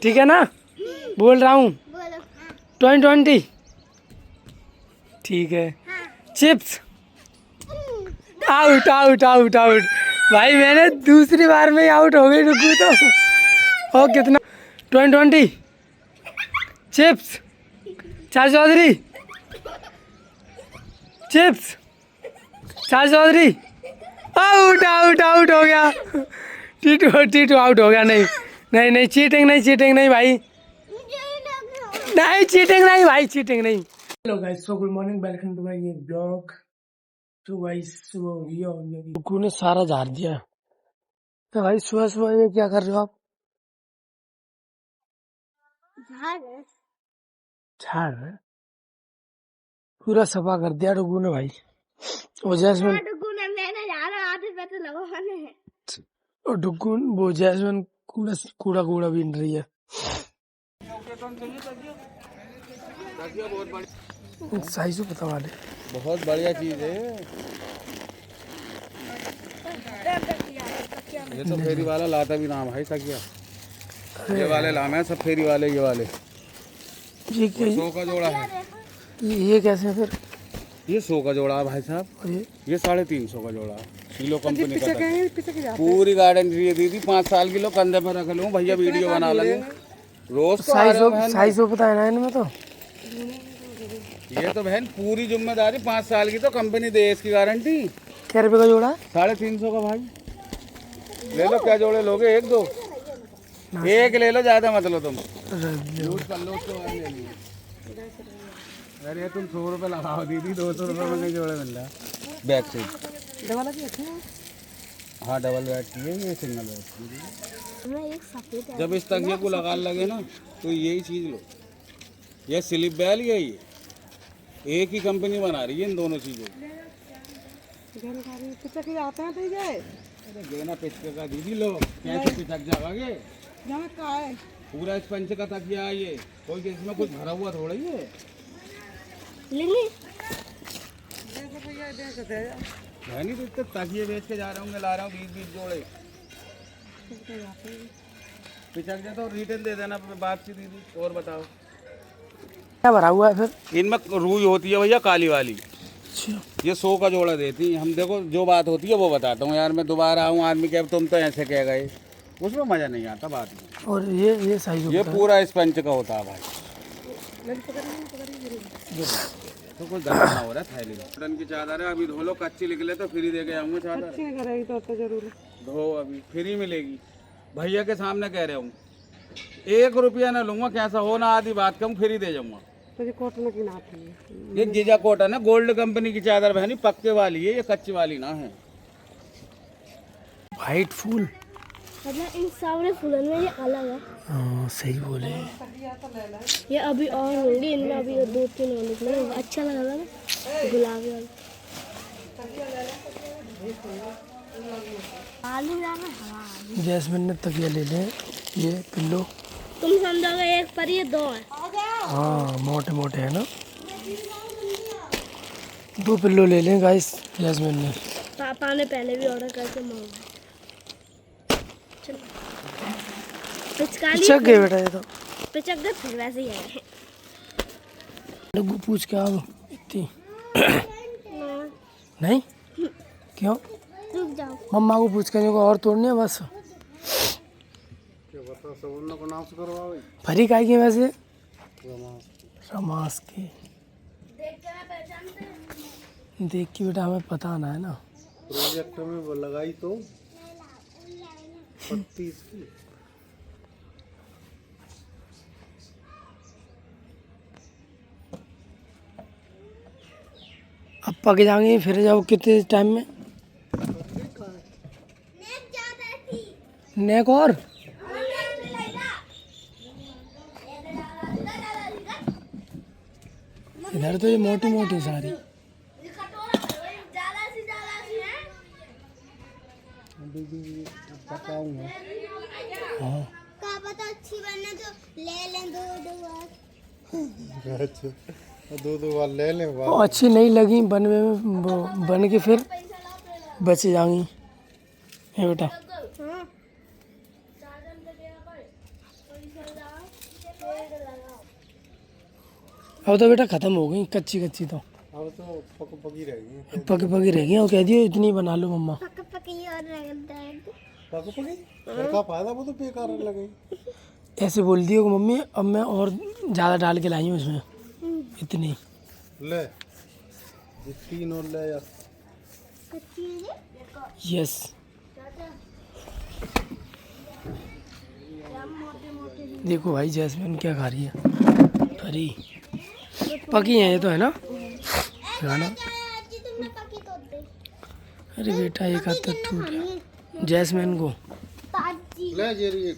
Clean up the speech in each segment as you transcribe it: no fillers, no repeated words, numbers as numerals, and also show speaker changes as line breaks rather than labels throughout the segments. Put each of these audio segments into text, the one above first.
ठीक है ना? बोल रहा हूँ 2020। ठीक है। Chips. Out out out out. भाई मैंने दूसरी बार में ही आउट हो गई रुकू तो। ओ कितना 2020 चिप्स। चार चौधरी चिप्स। चार चौधरी आउट आउट आउट हो गया। टीटू आउट हो गया। नहीं नहीं नहीं, चीटिंग नहीं, चीटिंग नहीं भाई, नहीं चीटिंग नहीं भाई, चीटिंग नहीं। Hello guys, so good morning, welcome to my new blog. तो भाई सुबह हो गई और रुकू ने सारा झाड़ दिया। तो भाई सुबह सुबह ये क्या कर रहे हो आप? झाड़ रहे? पूरा सफा कर दिया रुकू ने भाई। और जैस्मिन और डुगू वो जैस्मिन कूड़ा कूड़ा कूड़ा बीन रही है। सही से पता वाले
बहुत बढ़िया चीज है ये तो फेरी वाला लाता भी नाम भाई तकिया। ये वाले लामे हैं सब फेरी वाले, ये वाले
ये क्या?
100 का जोड़ा है।
ये कैसे फिर?
ये 100 का जोड़ा है भाई साहब।
और
ये 350 का जोड़ा है। किलो कंपनी का पूरी गारंटी दी थी 5 साल किलो कंधे पर रख लूँ भैया, वीडियो बना लेंगे रोज।
साइज पता है ना इनमें तो।
ये तो बहन पूरी जिम्मेदारी 5 साल की तो कंपनी दे, इसकी गारंटी।
क्या रुपए का जोड़ा?
350 का भाई। ले लो, क्या जोड़े लोगे? एक दो, एक ले लो, ज्यादा मत लो तुम। यूज कर लो उसके बाद ले लो। अरे तुम 100 रुपये लगाओ दीदी, 200 रुपये में नहीं जोड़े मिल रहा। बैक से
डबल की?
हाँ डबल बैट की है, ये सिंगल बैट की। जब इस तकिए को लगा लगे ना तो यही चीज लो। ये स्लिप बैल यही है, एक ही कंपनी बना रही है इन दोनों चीजों को। अरे गेना पिचके का दीदी लो, कैसे पिचक जाओगे? पूरा स्पंज का तकिया है ये, कोई इसमें कुछ भरा हुआ थोड़ा ही है। मैं नहीं तो तकिए बेच के जा रहा हूँ, ला रहा हूँ 20-20 जोड़े। पिचक जाए तो रिटर्न दे देना वापसी दीदी। और बताओ
क्या भरा हुआ है फिर?
इनमें रुई होती है भैया, काली वाली। ये 100 का जोड़ा देती हम। देखो जो बात होती है वो बताता हूँ यार, मैं दोबारा आऊँ आदमी कह तुम तो ऐसे कह गए, उसमें मजा नहीं आता बात में।
और ये साइज
ये पूरा स्पंज का होता है भाई। तो कुछ दर्द ना हो रहा है थैली में। कॉटन की चादर है, अभी धो लो, कच्ची निकले तो फ्री दे के आऊंगा चादर। तो जरूर धो, अभी फ्री मिलेगी। भैया के सामने कह रहे हूँ, 1 रुपया ना लूंगा, कैसा हो ना आधी बात कम, फ्री दे जाऊंगा।
तो ये कॉटन की नाप है,
ये गीजा कॉटन है, गोल्ड कंपनी की चादर बहनी, पक्के वाली है, ये कच्ची वाली ना है।
वाइट फूल
मतलब इन सारे फूलों में ये अलग है।
हाँ सही बोले।
ये अभी और होंगे, इनमें अभी 2-3 और निकले। अच्छा लगा ना गुलाबी वाला। आलू डाला हवा।
जैस्मिन ने तकिया ले ले, ये पिल्लो।
तुम समझोगे एक पर ये 2 है।
हाँ मोटे मोटे है ना। 2 पिल्लो ले लें गाइस जैस्मिन ने।
पापा ने पहले भी ऑर्डर करके मंगाया।
पिचक गए बेटा, ये तो
पिचक गए फिर वैसे ही है।
डुगू पूछ के आओ इतनी। नहीं क्यों?
रुक जाओ,
मम्मा को पूछ के और तोड़नी है बस। फरी काय की वैसे? रमास की। देख के बेटा हमें पता ना है ना।
प्रोजेक्ट में वो लगाई तो पत्ती इसकी।
अब पक जाएंगे फिर जाओ कितने टाइम में? नेक और इधर तो ये मोटी मोटी सारी।
बताऊंगा।
हाँ
क्या पता अच्छी बनना तो ले लें 2
अच्छा 2 बार ले लें।
वो अच्छी नहीं लगी बनने में, वो बन के फिर बच जाएंगी। ये बेटा अब तो बेटा खत्म हो गई कच्ची कच्ची तो
अब तो पक पकी रहेगी।
पकी पकी रह गई और कह दियो इतनी बना लो मम्मा।
पक पकी फिर का फायदा, वो तो बेकार लगे।
ऐसे बोल दियो कि मम्मी अब मैं और ज़्यादा डाल के लाई हूँ इसमें इतनी।
ले ये 3 और ले यार।
यस देखो भाई जैस्मिन क्या खा रही है। हरी पकी है ये तो है ना खाना। अरे बेटा एक हाथ तक टूट गया जैस्मिन को।
ले जेरी एक।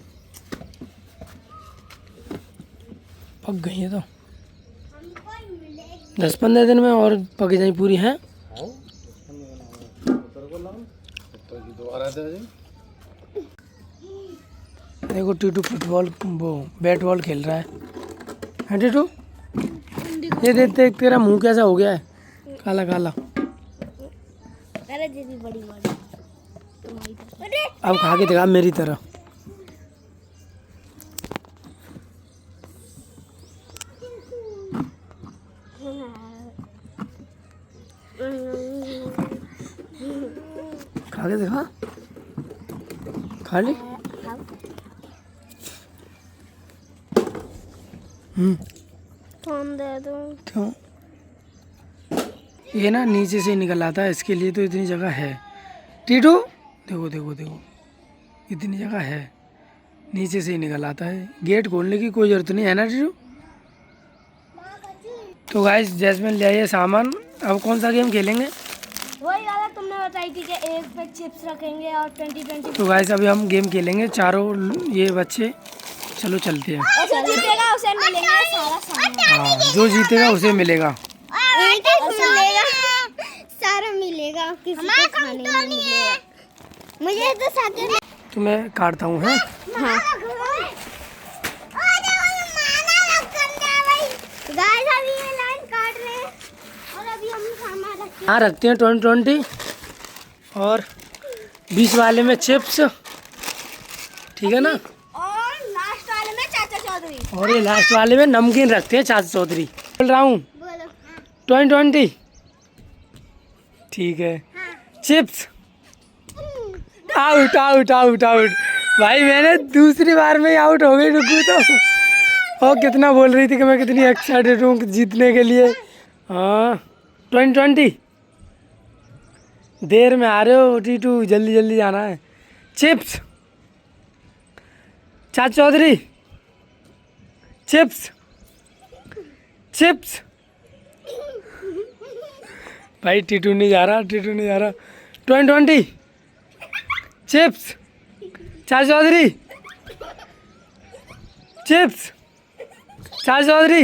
पक गई है तो 10-15 दिन में और पक जाए पूरी है।
आओ तेरे को लाओ तो दोबारा दे दे।
देखो टीटू फुटबॉल वो बैट बॉल खेल रहा है टीटू। ये देखते तेरा मुंह कैसा हो गया है काला काला।
अरे दीदी बड़ी बड़ी
अब खा के दिखा मेरी तरह। खा के दिखा खा ली।
फोन दे दो।
क्यों ये ना नीचे से निकल आता है इसके लिए तो इतनी जगह है टीटू। देखो देखो देखो इतनी जगह है नीचे से ही निकल आता है। गेट खोलने की कोई ज़रूरत नहीं है ना टीटू। तो गाइस जैस्मिन ले आइए सामान। अब कौन सा गेम खेलेंगे?
वही वाला तुमने बताई थी कि एक पे चिप्स रखेंगे और 20-20।
तो गाइस अभी हम गेम खेलेंगे चारों ये बच्चे। चलो चलते हैं।
और जो जीतेगा उसे मिलेगा सारा सामान।
हाँ जो जीतेगा उसे मिलेगा।
मिलेगा सारा मिलेगा किसी को खाने नहीं मिलेगा। मुझे तो साथ में
तो मैं काटता हूँ है।
हाँ गाइस अभी ये लाइन काट रहे हैं और अभी हम सामान रखेंगे।
हाँ रखते हैं 20-20 और 20 वाले में चिप्स ठीक है ना।
और लास्ट वाले में चाचा चौधरी।
और ये लास्ट वाले में नमकीन रखते हैं चाचा चौधरी। बोल रहा हूँ
बोलो
20-20 ठीक है। Chips out out out out. भाई मैंने दूसरी बार में ही आउट हो गई रुकू तो। और कितना बोल रही थी कि मैं कितनी एक्साइटेड हूँ जीतने के लिए। हाँ 20-20 देर में आ रहे हो टीटू जल्दी जल्दी जाना है। चिप्स चाचा चौधरी चिप्स चिप्स। भाई टीटू नहीं जा रहा टीटू नहीं जा रहा। 20-20 चिप्स चाचा चौधरी चिप्स चाचा चौधरी।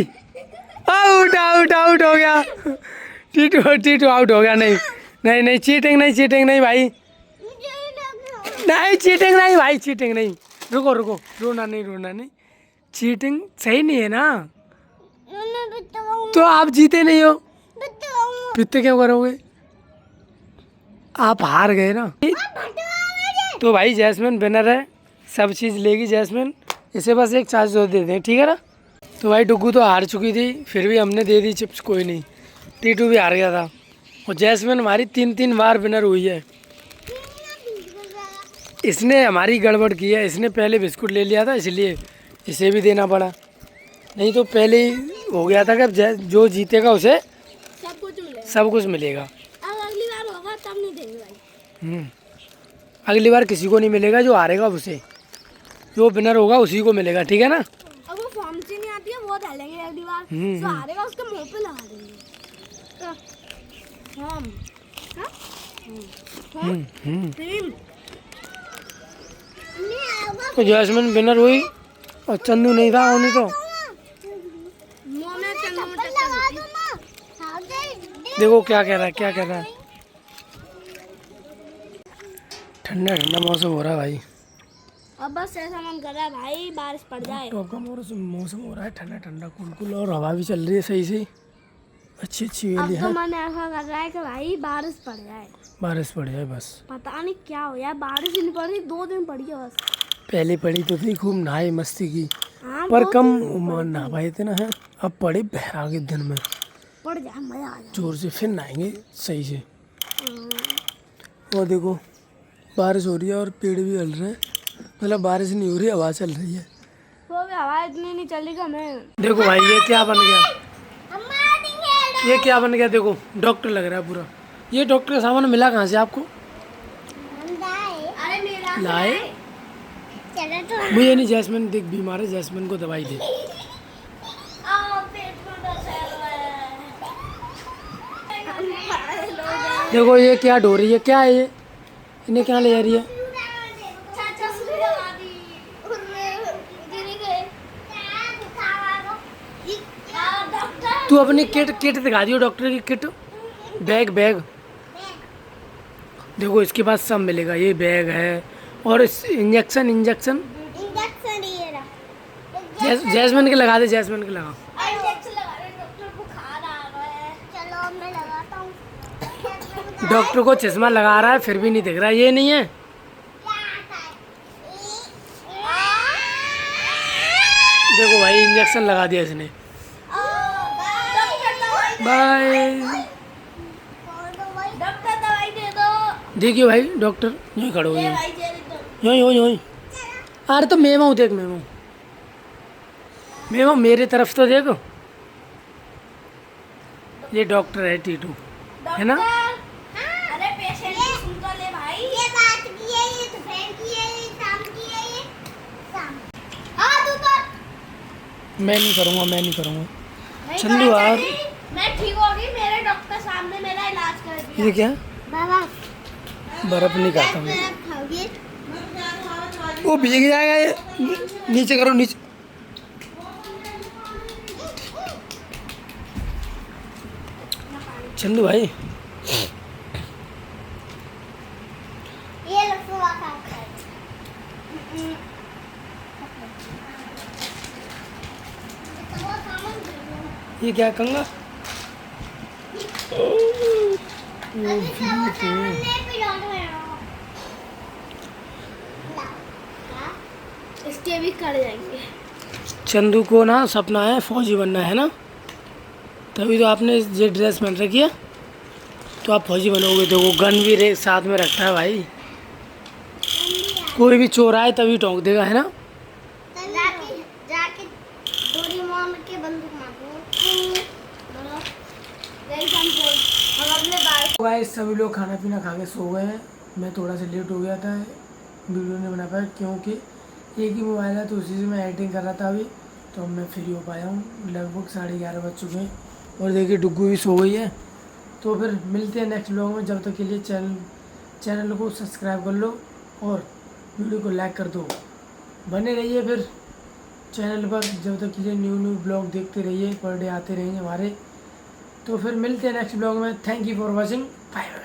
आउट आउट आउट हो गया टीटू टीटू आउट हो गया। नहीं नहीं नहीं चीटिंग नहीं चीटिंग नहीं भाई नहीं चीटिंग नहीं भाई चीटिंग नहीं। रुको रुको रोना नहीं चीटिंग सही नहीं है ना। तो आप जीते नहीं हो पित्ते क्यों करोगे? आप हार गए ना। तो भाई जैस्मिन विनर है सब चीज़ लेगी जैस्मिन। इसे बस एक चार्ज दे दें ठीक है ना। तो भाई डुगू तो हार चुकी थी फिर भी हमने दे दी चिप्स। कोई नहीं टीटू भी हार गया था और जैस्मिन हमारी 3 बार विनर हुई है। इसने हमारी गड़बड़ की है। इसने पहले बिस्कुट ले लिया था इसलिए इसे भी देना पड़ा। नहीं तो पहले ही हो गया था कि जो जीतेगा उसे सब कुछ मिलेगा।
अब अगली बार होगा तब नहीं देंगे भाई।
अगली बार किसी को नहीं मिलेगा। जो हारेगा उसे जो विनर होगा उसी को मिलेगा ठीक है ना।
अब वो फॉर्म से नहीं आती है वो डालेंगे अगली बार। जो हारेगा उसके मुंह पे लगा देंगे फॉर्म।
तो जैस्मिन विनर हुई और चंदू नहीं था। नहीं तो
मुंह में चंदू में लगा दो ना।
देखो क्या कह रहा है। ठंडा ठंडा मौसम हो रहा है भाई।
अब बस ऐसा मन कर रहा है भाई बारिश पड़ जाए।
टॉप का मौसम हो रहा है ठंडा ठंडा कुल और हवा भी चल रही है सही से अच्छी
अब
वेली
तो
है।
मन ऐसा कर रहा है कि भाई बारिश पड़ जाए।
बारिश पड़ जाए बस।
पता नहीं क्या हो यार बारिश नहीं पड़ रही 2 दिन पड़ी है बस।
पहले पड़ी तो थी खूब नहाए मस्ती की।
हाँ
पर कम उम्र ना भाई इतना है। अब पड़े बहरा के दिन में
पड़ जा, मजा आ
जोर से, फिर नहाएंगे सही से। और देखो बारिश हो रही है और पेड़ भी हल रहे हैं, मतलब बारिश नहीं हो रही, हवा चल रही है।
तो भी हवा इतनी नहीं चलेगा। मैं
देखो भाई ये क्या बन गया, ये क्या बन गया, देखो डॉक्टर लग रहा है पूरा। ये डॉक्टर का सामान मिला कहाँ से आपको?
अरे मेरा
लाए
चलो तो
मुझे नहीं, जैस्मिन देख बीमार है, जैस्मिन को दवाई दे।
पेट में दर्द है।
देखो ये क्या ढो रही है, क्या है ये, इन्हें क्या ले जा रही है?
चाचा सुई लगा दी और गिर गए। डॉक्टर
तू अपनी किट दिखा दियो, डॉक्टर की किट, बैग। देखो इसके पास सब मिलेगा, ये बैग है और इंजेक्शन
इंजेक्शन ये रहा।
जैस्मिन के लगा दे, जैस्मिन के लगा।
इंजेक्शन लगा रहे, डॉक्टर बुखार आ रहा है। चलो मैं लगाता हूँ।
डॉक्टर को चश्मा लगा रहा है फिर भी नहीं दिख रहा, ये नहीं है। देखो भाई इंजेक्शन लगा दिया इसने। बाय।
डॉक्टर दवाई दे दो।
देखिए भाई डॉक्टर यहीं खड़े हो,
दवाई दे दो।
यहीं। अरे तो मेमो देख, मेमो मेरे तरफ तो देखो। ये डॉक्टर है टीटू, है ना?
अरे पेशेंट की सुन तो ले भाई। ये बात की है, ये दोपहर की है, ये शाम की है, ये शाम। तू तो
मैं नहीं करूँगा
नहीं
चंदू
करा
यार।
चाची, मैं ठीक हो गई, मेरे डॉक्टर साहब ने मेरा इलाज कर दिया।
ये क्या?
बाबा
बर्फ नहीं खाता मैं।
खाओगे?
वो भीग जाएगा ये, नीचे करो, नीचे। चंदू भाई
ये लो सुआ खा।
ये क्या कंगा?
इसके भी कर जाएंगे।
चंदू को ना सपना है फौजी बनना, है ना? तभी तो आपने ये ड्रेस पहन रखी है, तो आप फौजी बनोगे। तो वो गन भी साथ में रखता है भाई, कोई भी चोर आए तभी टोंक देगा, है ना?
जाके डोरेमोन के बंदूक मारो।
गाइस सभी लोग खाना पीना खा के सो गए हैं। मैं थोड़ा सा लेट हो गया था, वीडियो नहीं बना पाया क्योंकि एक ही मोबाइल है, तो उसी से मैं एडिटिंग कर रहा था अभी। तो अब मैं फ्री हो पाया हूँ, लगभग 11:30 बज चुके हैं। और देखिए डुग्गू भी सो गई है। तो फिर मिलते हैं नेक्स्ट ब्लॉग में, जब तक के लिए चैनल को सब्सक्राइब कर लो और वीडियो को लाइक कर दो। बने रहिए फिर चैनल पर, जब तक के लिए न्यू ब्लॉग देखते रहिए, पर डे आते रहेंगे हमारे। तो फिर मिलते हैं नेक्स्ट ब्लॉग में। Thank you for watching, bye bye.